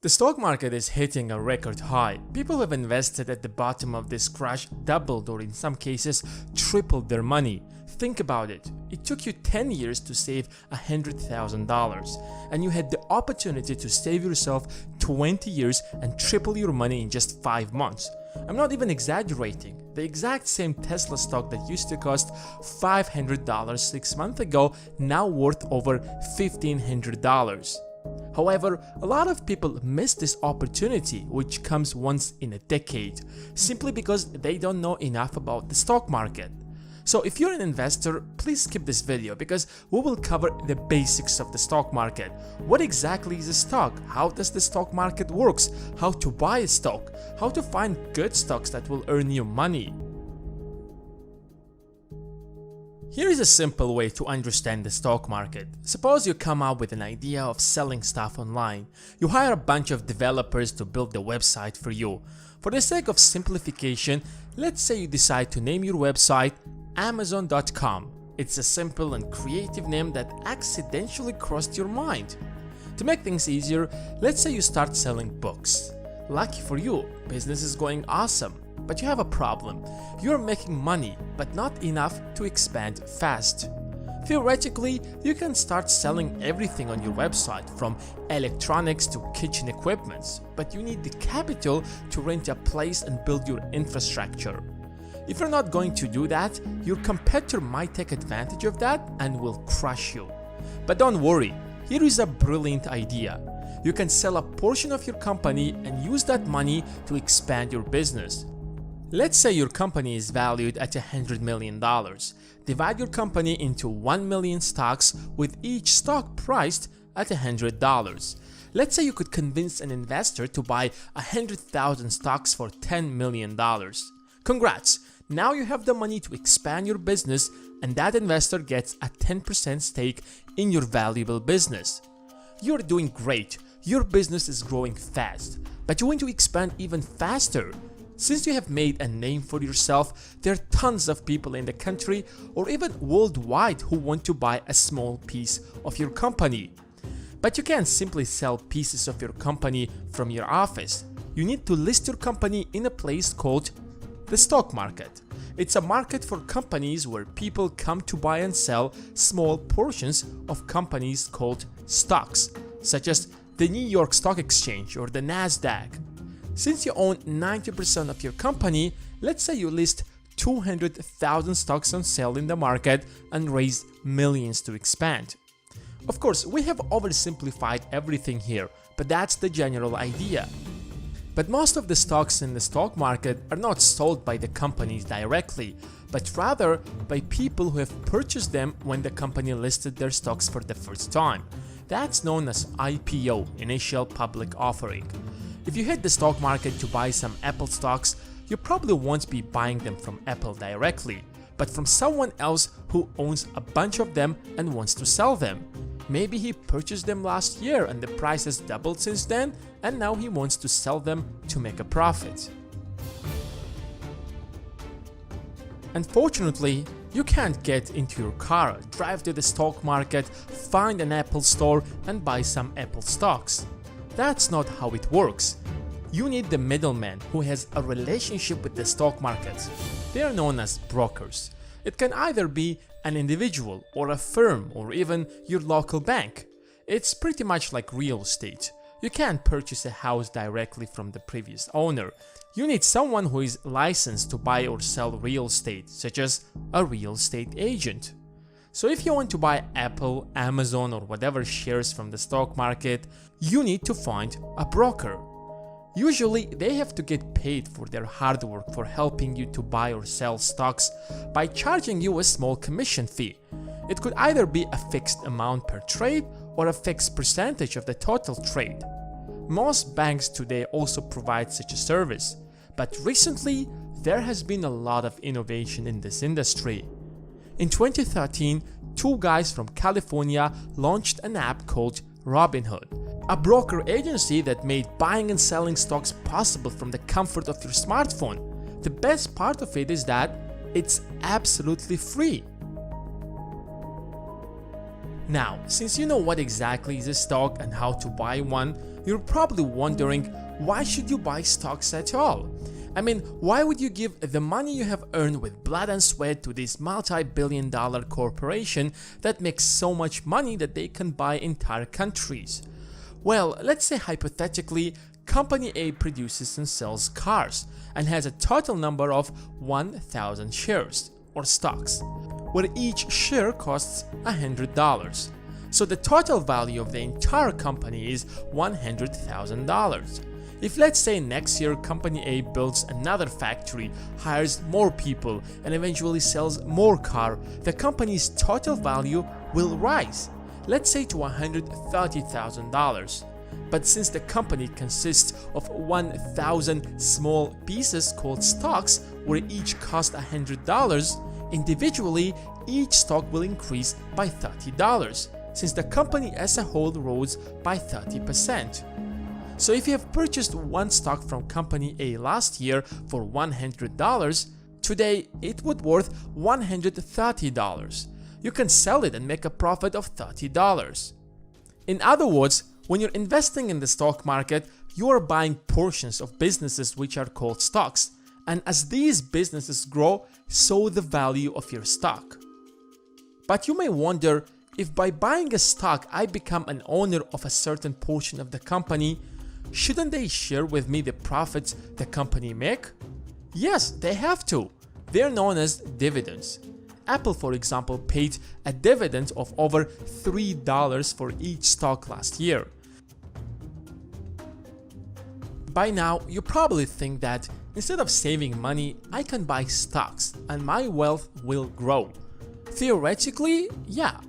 The stock market is hitting a record high. People who have invested at the bottom of this crash doubled or in some cases tripled their money. Think about it. It took you 10 years to save $100,000 and you had the opportunity to save yourself 20 years and triple your money in just 5 months. I'm not even exaggerating. The exact same Tesla stock that used to cost $500 6 months ago now worth over $1,500. However, a lot of people miss this opportunity, which comes once in a decade, simply because they don't know enough about the stock market. So if you're an investor, please skip this video because we will cover the basics of the stock market. What exactly is a stock? How does the stock market works? How to buy a stock? How to find good stocks that will earn you money? Here is a simple way to understand the stock market. Suppose you come up with an idea of selling stuff online. You hire a bunch of developers to build the website for you. For the sake of simplification, let's say you decide to name your website Amazon.com. It's a simple and creative name that accidentally crossed your mind. To make things easier, let's say you start selling books. Lucky for you, business is going awesome. But you have a problem. You're making money, but not enough to expand fast. Theoretically, you can start selling everything on your website, from electronics to kitchen equipments, but you need the capital to rent a place and build your infrastructure. If you're not going to do that, your competitor might take advantage of that and will crush you. But don't worry, here is a brilliant idea. You can sell a portion of your company and use that money to expand your business. Let's say your company is valued at $100 million. Divide your company into 1 million stocks with each stock priced at $100. Let's say you could convince an investor to buy 100,000 stocks for $10 million. Congrats! Now you have the money to expand your business and that investor gets a 10% stake in your valuable business. You're doing great. Your business is growing fast, but you want to expand even faster. Since you have made a name for yourself, there are tons of people in the country or even worldwide who want to buy a small piece of your company. But you can't simply sell pieces of your company from your office. You need to list your company in a place called the stock market. It's a market for companies where people come to buy and sell small portions of companies called stocks, such as the New York Stock Exchange or the Nasdaq. Since you own 90% of your company, let's say you list 200,000 stocks on sale in the market and raise millions to expand. Of course, we have oversimplified everything here, but that's the general idea. But most of the stocks in the stock market are not sold by the companies directly, but rather by people who have purchased them when the company listed their stocks for the first time. That's known as IPO, Initial Public Offering. If you hit the stock market to buy some Apple stocks, you probably won't be buying them from Apple directly, but from someone else who owns a bunch of them and wants to sell them. Maybe he purchased them last year and the price has doubled since then, and now he wants to sell them to make a profit. Unfortunately, you can't get into your car, drive to the stock market, find an Apple store and buy some Apple stocks. That's not how it works. You need the middleman who has a relationship with the stock market. They are known as brokers. It can either be an individual or a firm or even your local bank. It's pretty much like real estate. You can't purchase a house directly from the previous owner. You need someone who is licensed to buy or sell real estate, such as a real estate agent. So if you want to buy Apple, Amazon or whatever shares from the stock market, you need to find a broker. Usually they have to get paid for their hard work for helping you to buy or sell stocks by charging you a small commission fee. It could either be a fixed amount per trade or a fixed percentage of the total trade. Most banks today also provide such a service, but recently there has been a lot of innovation in this industry. In 2013, two guys from California launched an app called Robinhood, a broker agency that made buying and selling stocks possible from the comfort of your smartphone. The best part of it is that it's absolutely free. Now, since you know what exactly is a stock and how to buy one, you're probably wondering, why should you buy stocks at all? I mean, why would you give the money you have earned with blood and sweat to this multi-billion-dollar corporation that makes so much money that they can buy entire countries? Well, let's say hypothetically, Company A produces and sells cars and has a total number of 1,000 shares, or stocks, where each share costs $100. So the total value of the entire company is $100,000. If let's say next year Company A builds another factory, hires more people, and eventually sells more car, the company's total value will rise, let's say to $130,000. But since the company consists of 1,000 small pieces called stocks, where each cost $100, individually each stock will increase by $30, since the company as a whole rose by 30%. So if you have purchased one stock from Company A last year for $100, today it would worth $130. You can sell it and make a profit of $30. In other words, when you're investing in the stock market, you are buying portions of businesses which are called stocks, and as these businesses grow, so the value of your stock. But you may wonder, if by buying a stock I become an owner of a certain portion of the company, shouldn't they share with me the profits the company make? Yes, they have to. They're known as dividends. Apple, for example, paid a dividend of over $3 for each stock last year. By now, you probably think that instead of saving money, I can buy stocks and my wealth will grow. Theoretically, yeah.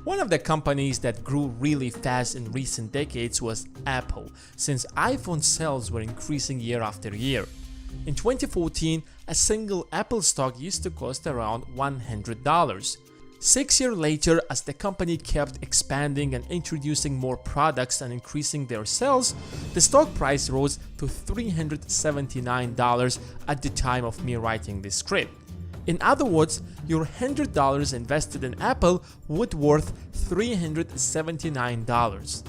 One of the companies that grew really fast in recent decades was Apple, since iPhone sales were increasing year after year. In 2014, a single Apple stock used to cost around $100. 6 years later, as the company kept expanding and introducing more products and increasing their sales, the stock price rose to $379 at the time of me writing this script. In other words, your $100 invested in Apple would worth $379.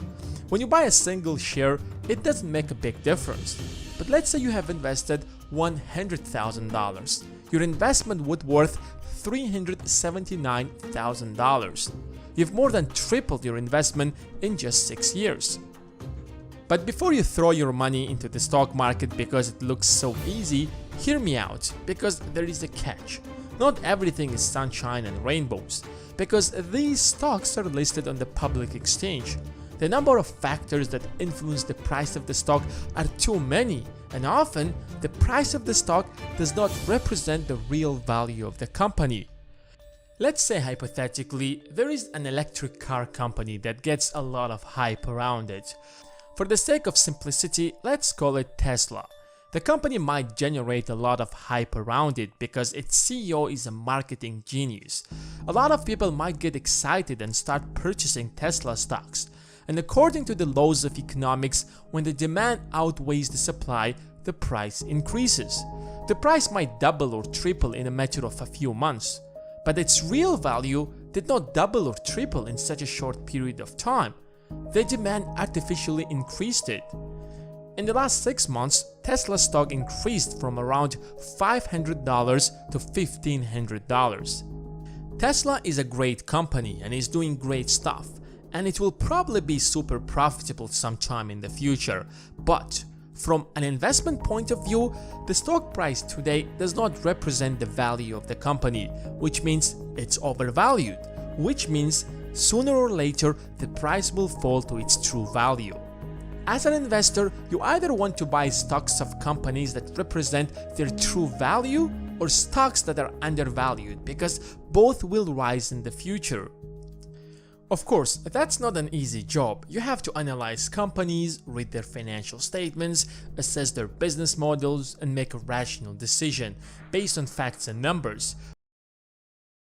When you buy a single share, it doesn't make a big difference. But let's say you have invested $100,000. Your investment would worth $379,000. You've more than tripled your investment in just 6 years. But before you throw your money into the stock market because it looks so easy, hear me out, because there is a catch. Not everything is sunshine and rainbows, because these stocks are listed on the public exchange. The number of factors that influence the price of the stock are too many, and often the price of the stock does not represent the real value of the company. Let's say hypothetically, there is an electric car company that gets a lot of hype around it. For the sake of simplicity, let's call it Tesla. The company might generate a lot of hype around it because its CEO is a marketing genius. A lot of people might get excited and start purchasing Tesla stocks. And according to the laws of economics, when the demand outweighs the supply, the price increases. The price might double or triple in a matter of a few months, but its real value did not double or triple in such a short period of time. The demand artificially increased it. In the last 6 months, Tesla stock increased from around $500 to $1,500. Tesla is a great company and is doing great stuff, and it will probably be super profitable sometime in the future. But from an investment point of view, the stock price today does not represent the value of the company, which means it's overvalued, which means sooner or later the price will fall to its true value. As an investor, you either want to buy stocks of companies that represent their true value or stocks that are undervalued, because both will rise in the future. Of course, that's not an easy job. You have to analyze companies, read their financial statements, assess their business models, and make a rational decision based on facts and numbers.